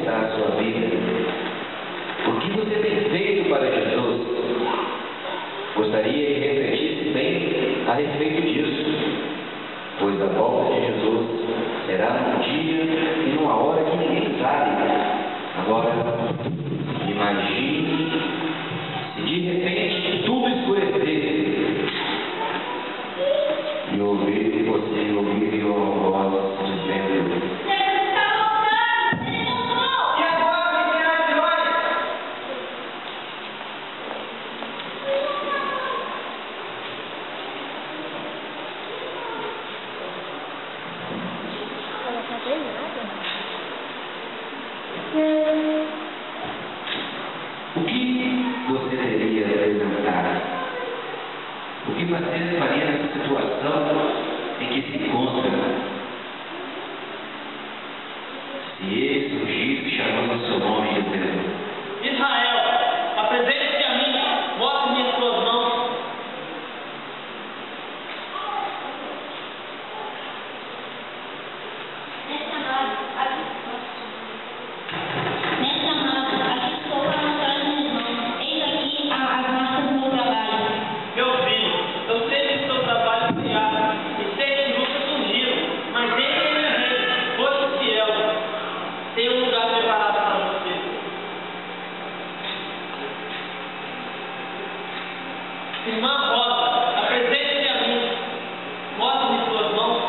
está a sua vida? O que você tem feito para Jesus? Gostaria que refletisse bem a respeito disso, pois a volta de Jesus será num dia e numa hora que ninguém sabe. Agora, imagine se de repente tudo escurecer e você ouvir uma voz dizendo: o que você deveria apresentar? O que você faria nessa situação em que se encontra? Se ele surgisse chamando o seu nome e dizendo: Israel, apresente-se a mim, mostre-me as suas mãos. Mestre amado, aqui estou para mostrar as minhas mãos. Eis aqui as marcas do meu trabalho. Meu filho, eu sei que seu trabalho foi árduo e sei que lutas surgiram, mas ele é meu rei, foi fiel. Tem um lugar preparado para você. Irmã Rosa, apresente-se a mim. Mostre-me suas mãos.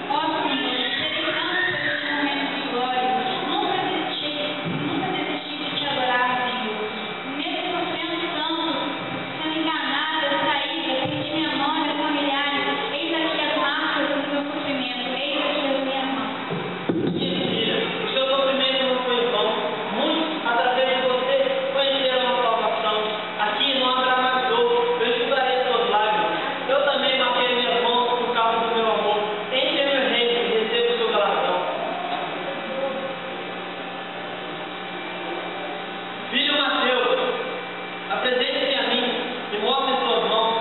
Ó Senhor, dedicando-se a este momento de glória, nunca desisti de te adorar, Senhor. Mesmo sofrendo tanto, sendo enganada, traída, perdi minha mão e meus familiares. Eis aqui as marcas do meu sofrimento, eis aqui as minhas mãos. Minha filha, o seu sofrimento não foi em vão. Muitos, através de você, conheceram a salvação. Aqui não haverá mais dor, eu escutarei suas lágrimas. Eu também marquei minhas mãos por causa do meu amor. Entre no meu reino e receba o seu galardão. Filho Mateus, apresente-se a mim e mostre suas mãos.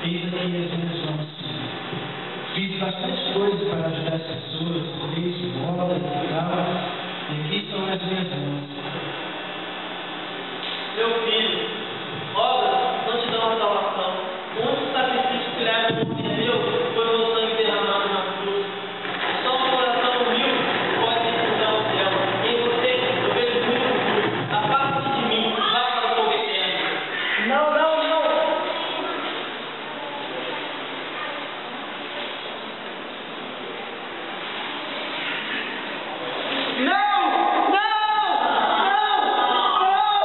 Eis aqui as minhas mãos. Fiz bastante coisa para ajudar as pessoas, desde bola e tal, e aqui estão as minhas mãos. Meu filho, obras não te dão a salvação. O único sacrifício que leva o nome de Deus foi o meu sangue derramado na cruz. Só um coração humilde pode entrar ao céu. E em você eu vejo muito orgulho. Afaste-se de mim, vá para o fogo eterno. Não, não, não. Não! Não! Não! Não!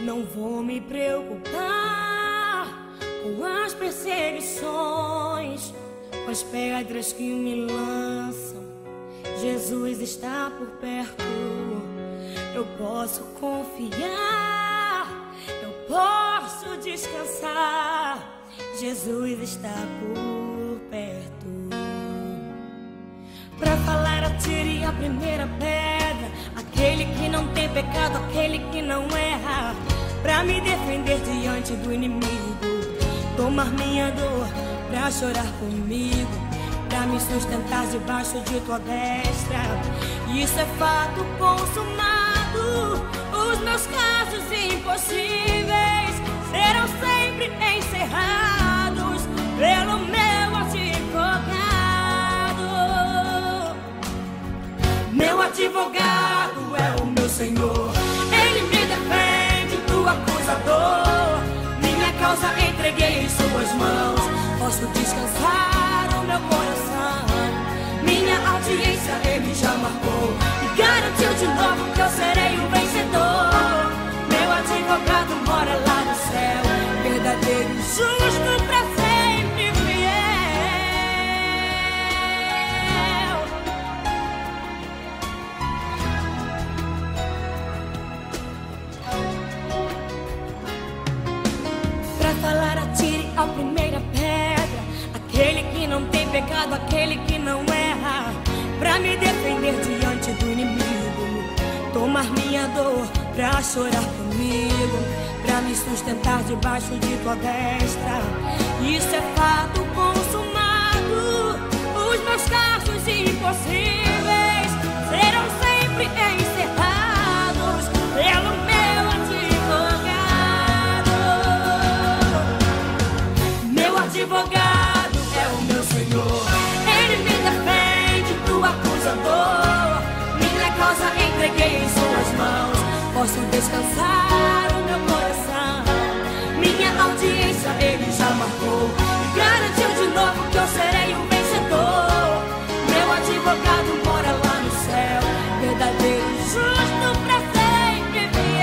Não vou me preocupar com as perseguições, com as pedras que me lançam. Jesus está por perto, eu posso confiar, eu posso descansar. Jesus está por perto. Pra falar, atire a primeira pedra, aquele que não tem pecado, aquele que não erra. Pra me defender diante do inimigo, tomar minha dor, pra chorar comigo, pra me sustentar debaixo de tua destra. Isso é fato consumado, os meus casos impossíveis serão sempre encerrados pelo meu advogado. Meu advogado é o meu Senhor, Ele me defende do acusador. Minha causa entreguei em suas mãos, posso descansar o meu coração. Minha audiência Ele já marcou e garantiu de novo que eu serei o vencedor. Meu advogado mora lá no céu, verdadeiro e justo pra sempre fiel. Pra falar, atire a primeira pedra, aquele que não tem pecado, aquele que não erra. Pra me defender diante do inimigo, tomar minha dor, pra chorar comigo, pra me sustentar debaixo de tua destra. Isso é fato consumado, os meus casos impossíveis serão sempre encerrados pelo meu advogado. Meu advogado é o meu Senhor, Ele me defende do acusador. Minha causa entreguei em suas mãos, posso descansar o meu coração. Minha audiência Ele já marcou e garantiu de novo que eu serei o vencedor. Meu advogado mora lá no céu, verdadeiro e justo pra sempre fiel.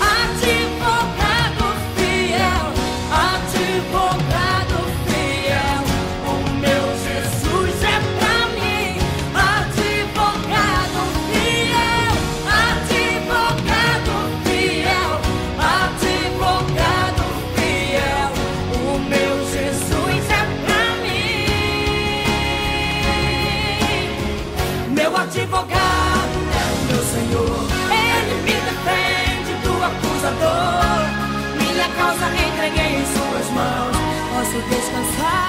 Advogado fiel, advogado fiel, o meu Jesus é pra mim. Advogado fiel, advogado fiel, advogado fiel, o meu Jesus é pra mim. Meu advogado é o meu Senhor, Ele me defende do acusador. Minha causa entreguei em suas mãos, posso descansar